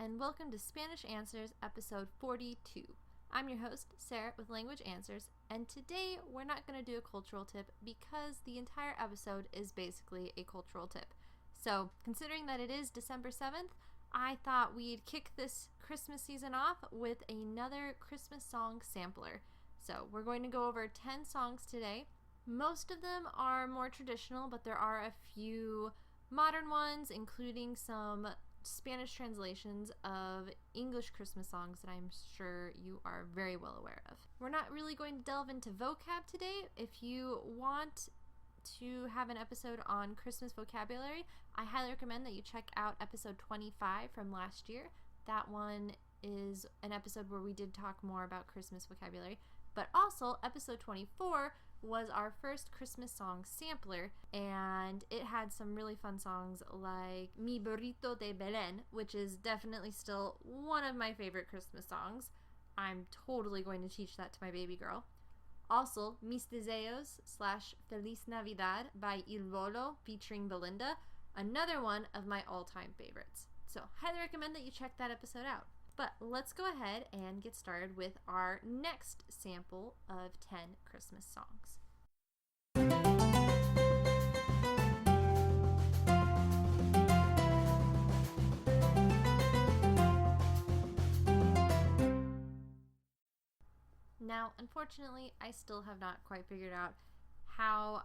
and welcome to Spanish Answers episode 42. I'm your host, Sarah with Language Answers, and today we're not going to do a cultural tip because the entire episode is basically a cultural tip. So, considering that it is December 7th, I thought we'd kick this Christmas season off with another Christmas song sampler. So, we're going to go over 10 songs today. Most of them are more traditional, but there are a few modern ones, including some Spanish translations of English Christmas songs that I'm sure you are very well aware of. We're not really going to delve into vocab today. If you want to have an episode on Christmas vocabulary, I highly recommend that you check out episode 25 from last year. That one is an episode where we did talk more about Christmas vocabulary. But also, episode 24 was our first Christmas song sampler, and it had some really fun songs like Mi Burrito de Belén, which is definitely still one of my favorite Christmas songs. I'm totally going to teach that to my baby girl. Also, Mis Deseos / Feliz Navidad by Il Volo featuring Belinda, another one of my all-time favorites. So, highly recommend that you check that episode out. But let's go ahead and get started with our next sample of 10 Christmas songs. Now, unfortunately, I still have not quite figured out how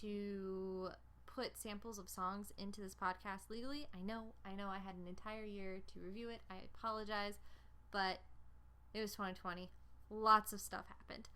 to put samples of songs into this podcast legally. I know I had an entire year to review it. I apologize, but it was 2020. Lots of stuff happened.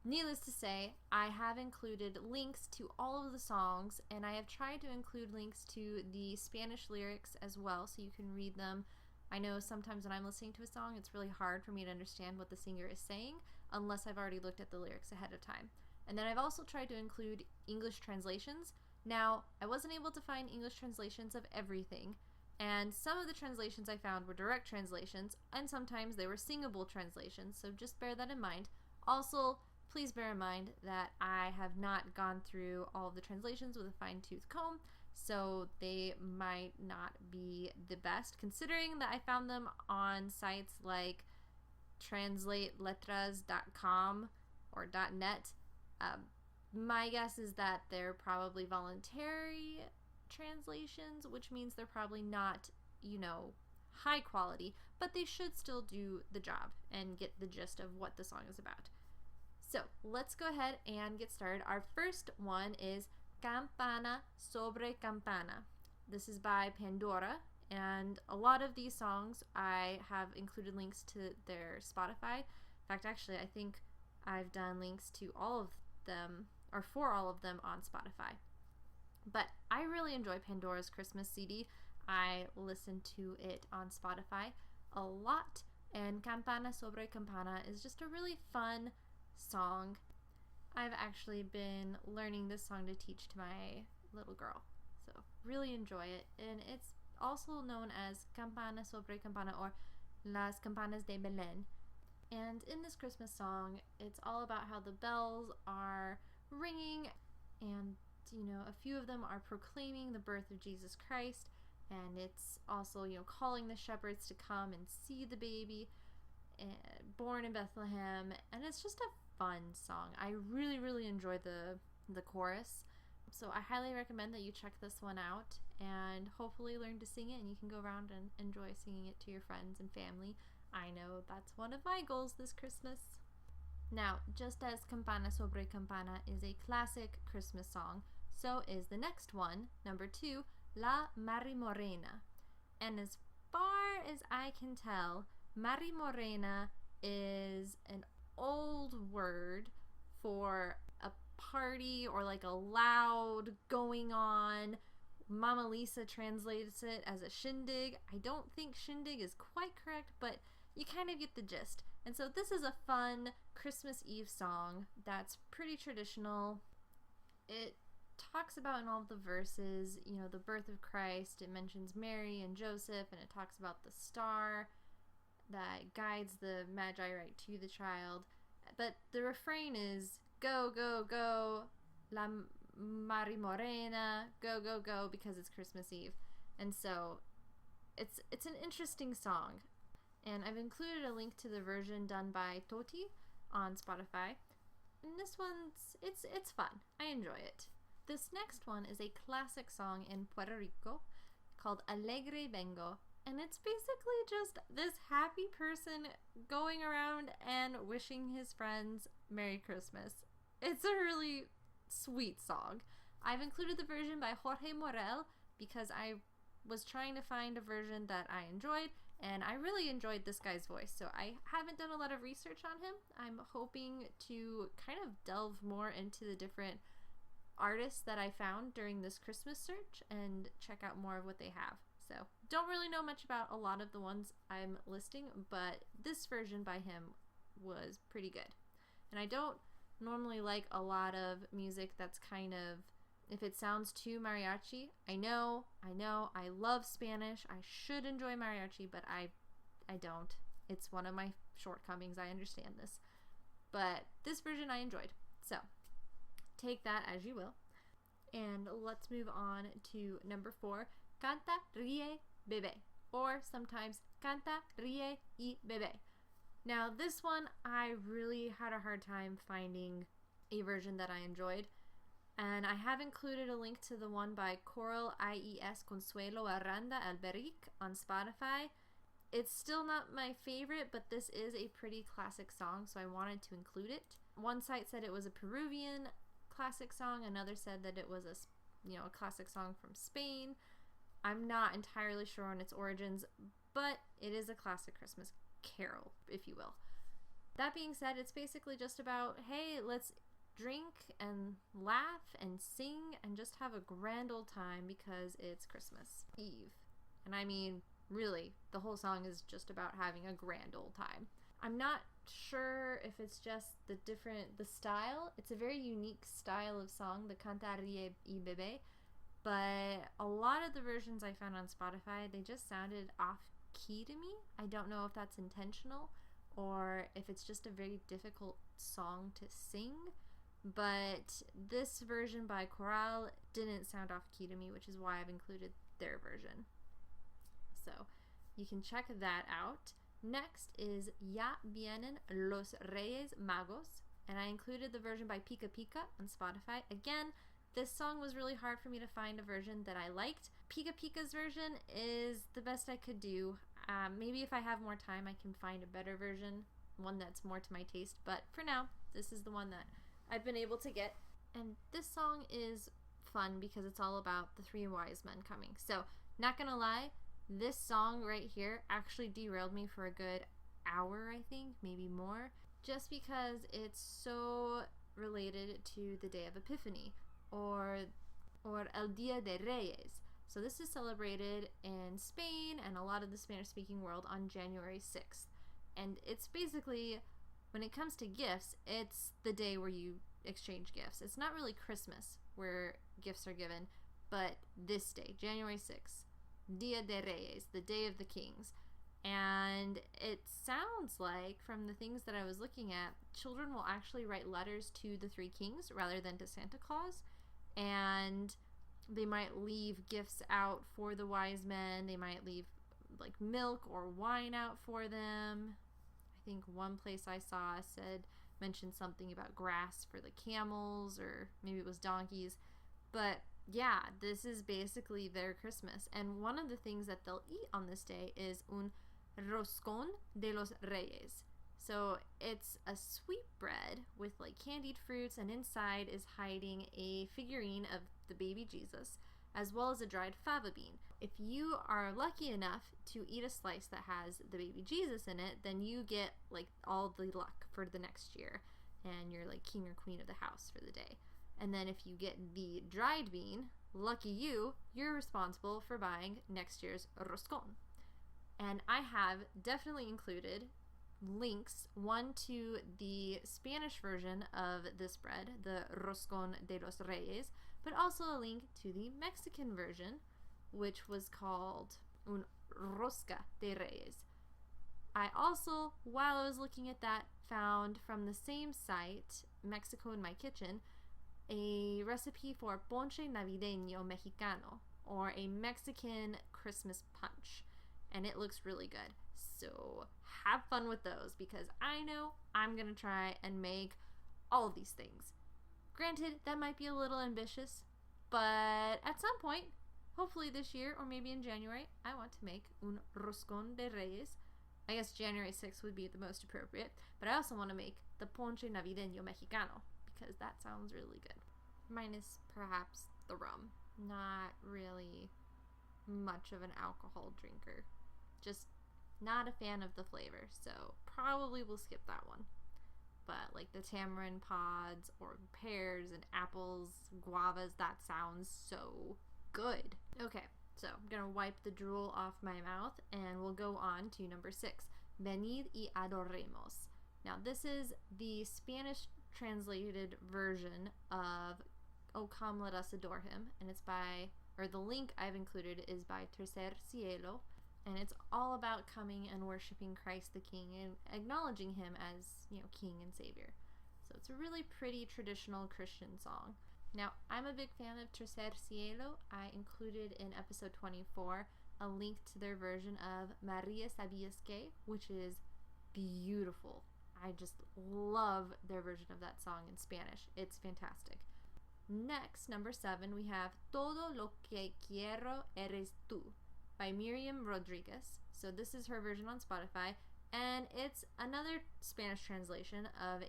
Needless to say, I have included links to all of the songs, and I have tried to include links to the Spanish lyrics as well so you can read them. I know sometimes when I'm listening to a song, it's really hard for me to understand what the singer is saying unless I've already looked at the lyrics ahead of time. And then I've also tried to include English translations. Now, I wasn't able to find English translations of everything, and some of the translations I found were direct translations, and sometimes they were singable translations, so just bear that in mind. Also, please bear in mind that I have not gone through all of the translations with a fine-tooth comb, so they might not be the best, considering that I found them on sites like translateletras.com or .net. My guess is that they're probably voluntary translations, which means they're probably not, high quality, but they should still do the job and get the gist of what the song is about. So let's go ahead and get started. Our first one is Campana, Sobre, Campana. This is by Pandora, and a lot of these songs I have included links to their Spotify. In fact, actually, I think I've done links to all of them, or for all of them on Spotify. But I really enjoy Pandora's Christmas CD. I listen to it on Spotify a lot, and Campana Sobre Campana is just a really fun song. I've actually been learning this song to teach to my little girl, so really enjoy it. And it's also known as Campana Sobre Campana or Las Campanas de Belén. And in this Christmas song, it's all about how the bells are ringing, and a few of them are proclaiming the birth of Jesus Christ, and it's also calling the shepherds to come and see the baby born in Bethlehem, and it's just a fun song. I really enjoy the chorus, so I highly recommend that you check this one out and hopefully learn to sing it, and you can go around and enjoy singing it to your friends and family. I know that's one of my goals this Christmas. Now, just as Campana Sobre Campana is a classic Christmas song, so is the next one, number 2, La Marimorena. And as far as I can tell, Marimorena is an old word for a party or like a loud going on. Mama Lisa translates it as a shindig. I don't think shindig is quite correct, but you kind of get the gist. And so this is a fun Christmas Eve song that's pretty traditional. It talks about in all of the verses, the birth of Christ. It mentions Mary and Joseph, and it talks about the star that guides the Magi right to the child. But the refrain is, go, go, go, La Marimorena, go, go, go, because it's Christmas Eve. And so it's an interesting song. And I've included a link to the version done by Toti on Spotify. And this one's, it's fun. I enjoy it. This next one is a classic song in Puerto Rico called Alegre Vengo. And it's basically just this happy person going around and wishing his friends Merry Christmas. It's a really sweet song. I've included the version by Jorge Morel because I was trying to find a version that I enjoyed, and I really enjoyed this guy's voice, so I haven't done a lot of research on him. I'm hoping to kind of delve more into the different artists that I found during this Christmas search and check out more of what they have. So, don't really know much about a lot of the ones I'm listing, but this version by him was pretty good. And I don't normally like a lot of music that's kind of, if it sounds too mariachi. I know, I love Spanish. I should enjoy mariachi, but I don't. It's one of my shortcomings. I understand this. But this version I enjoyed. So, take that as you will. And let's move on to number 4. Canta, ríe, bebé. Or sometimes canta, ríe y bebé. Now this one I really had a hard time finding a version that I enjoyed. And I have included a link to the one by Coral IES Consuelo Aranda Alberic on Spotify. It's still not my favorite, but this is a pretty classic song, so I wanted to include it. One site said it was a Peruvian classic song, another said that it was a classic song from Spain. I'm not entirely sure on its origins, but it is a classic Christmas carol, if you will. That being said, it's basically just about, hey, let's drink and laugh and sing and just have a grand old time because it's Christmas Eve. And I mean, really, the whole song is just about having a grand old time. I'm not sure if it's just the style. It's a very unique style of song, the Cantar y Bebé, but a lot of the versions I found on Spotify, they just sounded off key to me. I don't know if that's intentional or if it's just a very difficult song to sing. But this version by Coral didn't sound off key to me, which is why I've included their version. So you can check that out. Next is Ya Vienen los Reyes Magos, and I included the version by Pika Pika on Spotify. Again, this song was really hard for me to find a version that I liked. Pika Pika's version is the best I could do. Maybe if I have more time I can find a better version, one that's more to my taste, but for now, this is the one that I've been able to get. And this song is fun because it's all about the 3 wise men coming. So, not gonna lie, this song right here actually derailed me for a good hour, I think, maybe more, just because it's so related to the Day of Epiphany, or El Día de Reyes. So this is celebrated in Spain and a lot of the Spanish-speaking world on January 6th. And it's basically, when it comes to gifts, it's the day where you exchange gifts. It's not really Christmas where gifts are given, but this day, January 6th, Dia de Reyes, the Day of the Kings. And it sounds like, from the things that I was looking at, children will actually write letters to the 3 kings rather than to Santa Claus. And they might leave gifts out for the wise men. They might leave like milk or wine out for them. I think one place I saw mentioned something about grass for the camels, or maybe it was donkeys. But yeah, this is basically their Christmas. And one of the things that they'll eat on this day is un roscón de los reyes. So it's a sweet bread with like candied fruits, and inside is hiding a figurine of the baby Jesus, as well as a dried fava bean. If you are lucky enough to eat a slice that has the baby Jesus in it, then you get like all the luck for the next year, and you're like king or queen of the house for the day. And then if you get the dried bean, lucky you, you're responsible for buying next year's roscón. And I have definitely included links, one to the Spanish version of this bread, the Roscón de los Reyes, but also a link to the Mexican version, which was called un Rosca de Reyes. I also, while I was looking at that, found from the same site, Mexico in My Kitchen, a recipe for ponche navideño mexicano, or a Mexican Christmas punch. and it looks really good. So have fun with those, because I know I'm gonna try and make all of these things. Granted, that might be a little ambitious, but at some point, hopefully this year or maybe in January, I want to make un roscón de reyes. I guess January 6th would be the most appropriate, but I also want to make the ponche navideño mexicano, because that sounds really good. Minus perhaps the rum. Not really much of an alcohol drinker. Just not a fan of the flavor, so probably we'll skip that one. But like the tamarind pods or pears and apples, guavas, that sounds so good. Okay, so I'm gonna wipe the drool off my mouth and we'll go on to number 6, Venid y adoremos. Now this is the Spanish translated version of Oh Come Let Us Adore Him, and it's by, or the link I've included is by Tercer Cielo, and it's all about coming and worshiping Christ the King and acknowledging him as, you know, King and Savior. So it's a really pretty traditional Christian song. Now, I'm a big fan of Tercer Cielo. I included in episode 24 a link to their version of María Sabías Que, which is beautiful. I just love their version of that song in Spanish. It's fantastic. Next, number 7, we have Todo lo que quiero eres tú by Miriam Rodriguez. So this is her version on Spotify, and it's another Spanish translation of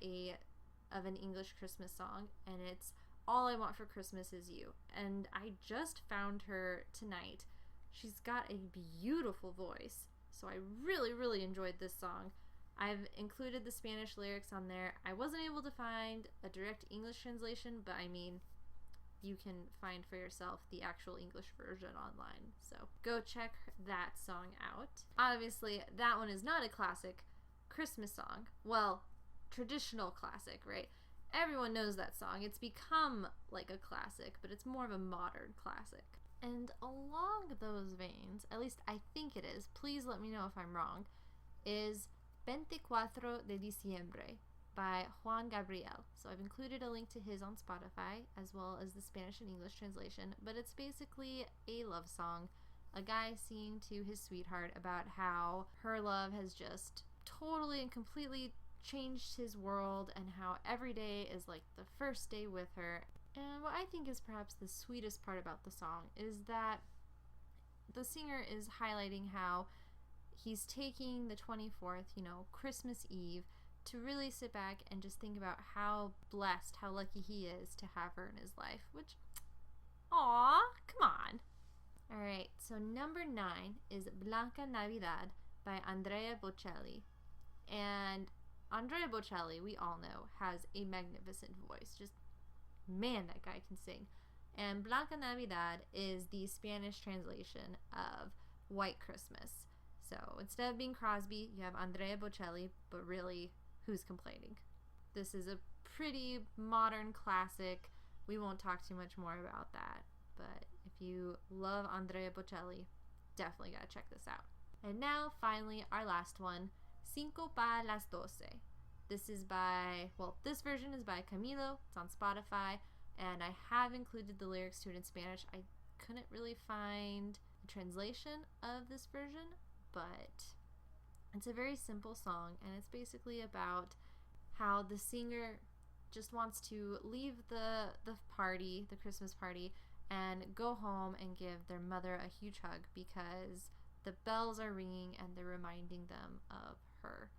an English Christmas song, and it's All I Want for Christmas Is You. And I just found her tonight. She's got a beautiful voice, so I really, really enjoyed this song. I've included the Spanish lyrics on there. I wasn't able to find a direct English translation, but I mean, you can find for yourself the actual English version online. So go check that song out. Obviously, that one is not a classic Christmas song. Well, traditional classic, right? Everyone knows that song. It's become like a classic, but it's more of a modern classic. And along those veins, at least I think it is, please let me know if I'm wrong, is 24 de Diciembre by Juan Gabriel. So I've included a link to his on Spotify, as well as the Spanish and English translation, but it's basically a love song. A guy singing to his sweetheart about how her love has just totally and completely changed his world, and how every day is like the first day with her. And what I think is perhaps the sweetest part about the song is that the singer is highlighting how he's taking the 24th, you know, Christmas Eve, to really sit back and just think about how blessed, how lucky he is to have her in his life, which, aw, come on. Alright, so number 9 is Blanca Navidad by Andrea Bocelli. And Andrea Bocelli, we all know, has a magnificent voice. Just, man, that guy can sing. And Blanca Navidad is the Spanish translation of White Christmas. So instead of being Crosby, you have Andrea Bocelli, but really, who's complaining? This is a pretty modern classic. We won't talk too much more about that, but if you love Andrea Bocelli, definitely gotta check this out. And now, finally, our last one, Cinco pa las 12. This is by, well, this version is by Camilo. It's on Spotify, and I have included the lyrics to it in Spanish. I couldn't really find a translation of this version, but it's a very simple song, and it's basically about how the singer just wants to leave the party, the Christmas party, and go home and give their mother a huge hug because the bells are ringing and they're reminding them of her.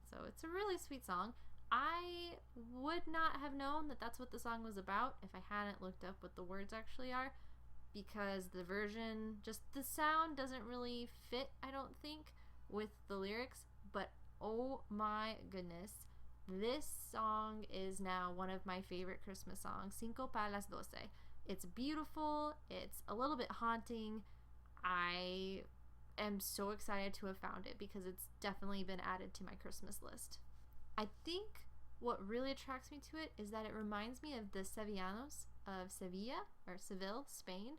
So it's a really sweet song. I would not have known that that's what the song was about if I hadn't looked up what the words actually are, because the version, just the sound doesn't really fit, I don't think, with the lyrics. But oh my goodness, this song is now one of my favorite Christmas songs, Cinco pa las 12. It's beautiful, it's a little bit haunting. I am so excited to have found it because it's definitely been added to my Christmas list. I think what really attracts me to it is that it reminds me of the Sevillanos of Sevilla, or Seville, Spain,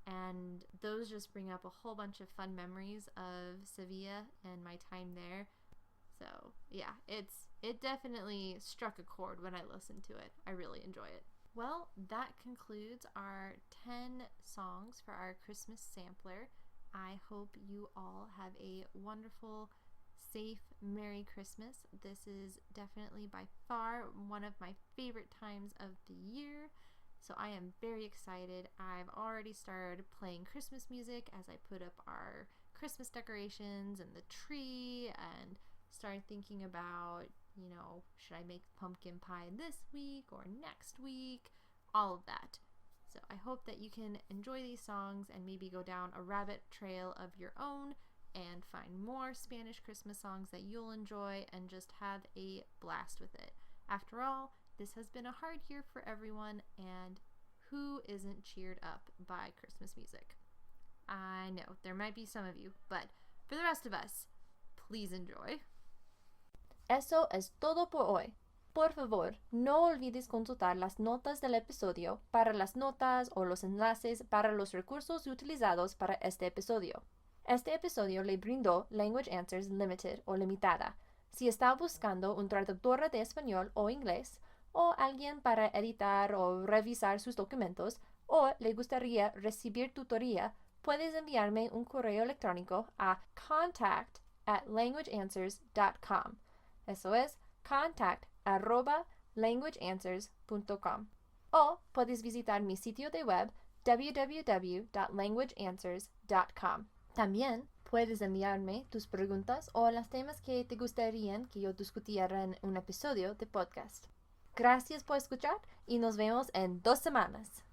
and those just bring up a whole bunch of fun memories of Sevilla and my time there. So yeah, it definitely struck a chord when I listened to it. I really enjoy it. Well, that concludes our 10 songs for our Christmas sampler. I hope you all have a wonderful, safe, Merry Christmas. This is definitely by far one of my favorite times of the year. So I am very excited. I've already started playing Christmas music as I put up our Christmas decorations and the tree and started thinking about, should I make pumpkin pie this week or next week? All of that. So I hope that you can enjoy these songs and maybe go down a rabbit trail of your own and find more Spanish Christmas songs that you'll enjoy and just have a blast with it. After all, this has been a hard year for everyone, and who isn't cheered up by Christmas music? I know, there might be some of you, but for the rest of us, please enjoy. Eso es todo por hoy. Por favor, no olvides consultar las notas del episodio para las notas o los enlaces para los recursos utilizados para este episodio. Este episodio le brindó Language Answers Limited o Limitada. Si está buscando un traductor de español o inglés, o alguien para editar o revisar sus documentos, o le gustaría recibir tutoría, puedes enviarme un correo electrónico a contact@languageanswers.com. Eso es contact@languageanswers.com. O puedes visitar mi sitio de web www.languageanswers.com. También puedes enviarme tus preguntas o los temas que te gustarían que yo discutiera en un episodio de podcast. Gracias por escuchar y nos vemos en 2 semanas.